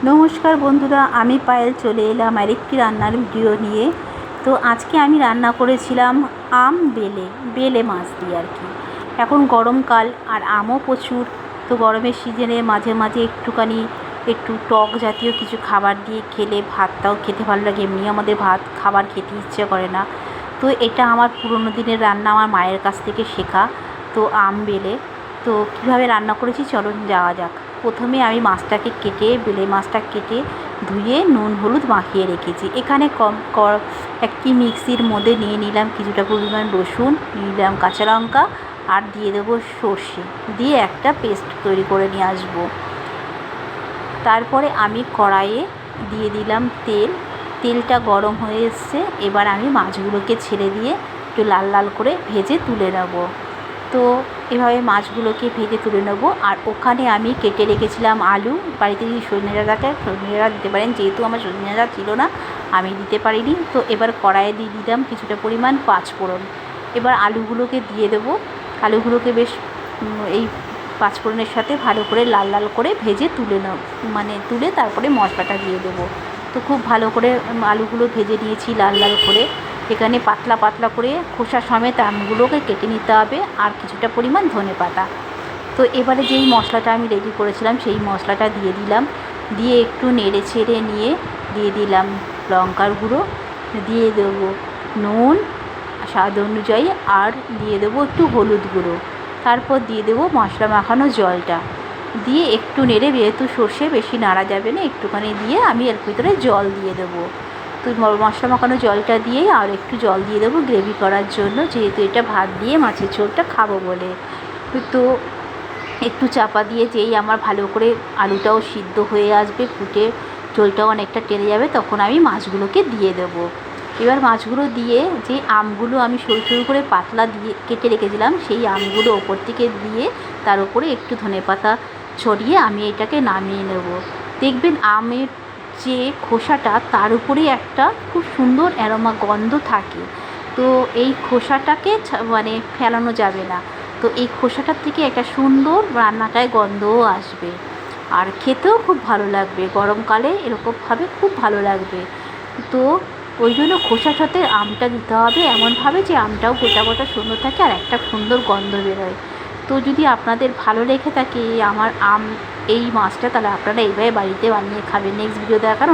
নমস্কার বন্ধুরা, আমি পায়েল চলে এলাম আরেকটি রান্নার ভিডিও নিয়ে। তো আজকে আমি রান্না করেছিলাম আম বেলে মাছ দিয়ে আর কি। এখন গরমকাল আর আমও প্রচুর, তো গরমের সিজনে মাঝে মাঝে একটু টক জাতীয় কিছু খাবার দিয়ে খেলে ভাতটাও খেতে ভালো লাগে। এমনি আমাদের ভাত খাবার খেতে ইচ্ছে করে না। তো এটা আমার পুরোনো দিনের রান্না, আমার মায়ের কাছ থেকে শেখা। তো আম বেলে তো কীভাবে রান্না করেছি চলুন যাওয়া যাক। প্রথমে আমি বেলে মাছটা কেটে ধুয়ে নুন হলুদ মাখিয়ে রেখেছি। এখানে একটি মিক্সির মধ্যে নিয়ে নিলাম কিছুটা পরিমাণ রসুন, নিলাম কাঁচা লঙ্কা আর দিয়ে দেবো সর্ষে, দিয়ে একটা পেস্ট তৈরি করে নিয়ে আসবো। তারপরে আমি কড়াইয়ে দিয়ে দিলাম তেলটা গরম হয়ে এসছে। এবার আমি মাছগুলোকে ছেড়ে দিয়ে একটু লাল লাল করে ভেজে তুলে নেব। তো এভাবে মাছগুলোকে ভেজে তুলে নেব। আর ওখানে আমি কেটে রেখেছিলাম আলু। বাড়িতে যদি সজনে ডাঁটা থাকে সজনে ডাঁটা দিতে পারেন, যেহেতু আমার সজনে ডাঁটা ছিল না আমি দিতে পারিনি। তো এবার কড়াইয়ে দিয়ে দিলাম কিছুটা পরিমাণ পাঁচফোড়ন। এবার আলুগুলোকে দিয়ে দেবো। আলুগুলোকে বেশ এই পাঁচফোড়নের সাথে ভালো করে লাল লাল করে ভেজে তুলে তারপরে মশলাটা দিয়ে দেবো। তো খুব ভালো করে আলুগুলো ভেজে নিয়েছি লাল লাল করে। এখানে পাতলা পাতলা করে খোসা সমেত আমগুলোকে কেটে নিতে হবে, আর কিছুটা পরিমাণ ধনেপাতা। তো এবারে যেই মশলাটা আমি রেডি করেছিলাম সেই মশলাটা দিয়ে দিলাম। দিয়ে একটু নেড়ে ছেড়ে নিয়ে দিয়ে দিলাম লঙ্কার গুঁড়ো, দিয়ে দেবো নুন স্বাদ অনুযায়ী, আর দিয়ে দেবো একটু হলুদ গুঁড়ো। তারপর দিয়ে দেবো মশলা মাখানো জলটা, দিয়ে একটু নেড়ে, যেহেতু সর্ষে বেশি নাড়া যাবে না, একটুখানি দিয়ে আমি এর ভিতরে জল দিয়ে দেবো। তো মশলা মাখানো জলটা দিয়েই আর একটু জল দিয়ে দেবো গ্রেভি করার জন্য, যেহেতু এটা ভাত দিয়ে মাছের ঝোলটা খাবো বলে। তো একটু চাপা দিয়ে যেই আমার ভালো করে আলুটাও সিদ্ধ হয়ে আসবে, ফুটে ঝোলটাও অনেকটা টেনে যাবে, তখন আমি মাছগুলোকে দিয়ে দেবো। এবার মাছগুলো দিয়ে যে আমগুলো আমি সরু সরু করে পাতলা দিয়ে কেটে রেখেছিলাম সেই আমগুলো ওপর থেকে দিয়ে তার উপরে একটু ধনেপাতা ছড়িয়ে আমি এটাকে নামিয়ে নেব। দেখবেন আমের যে খোসাটা তার উপরেই একটা খুব সুন্দর অ্যারোমা গন্ধ থাকে। তো এই খোসাটাকে ফেলানো যাবে না। তো এই খোসাটার থেকে একটা সুন্দর রান্নাটায় গন্ধও আসবে, আর খেতেও খুব ভালো লাগবে। গরমকালে এরকমভাবে খুব ভালো লাগবে। তো ওই জন্য খোসার সাথে আমটা দিতে হবে এমনভাবে যে আমটাও গোটা গোটা সুন্দর থাকে আর একটা সুন্দর গন্ধ বেরোয়। তো যদি আপনাদের ভালো লেগে থাকে আমার এই মাছটা, তাহলে আপনারা এইভাবে বাড়িতে বানিয়ে খাবেন। নেক্সট ভিডিও দেখার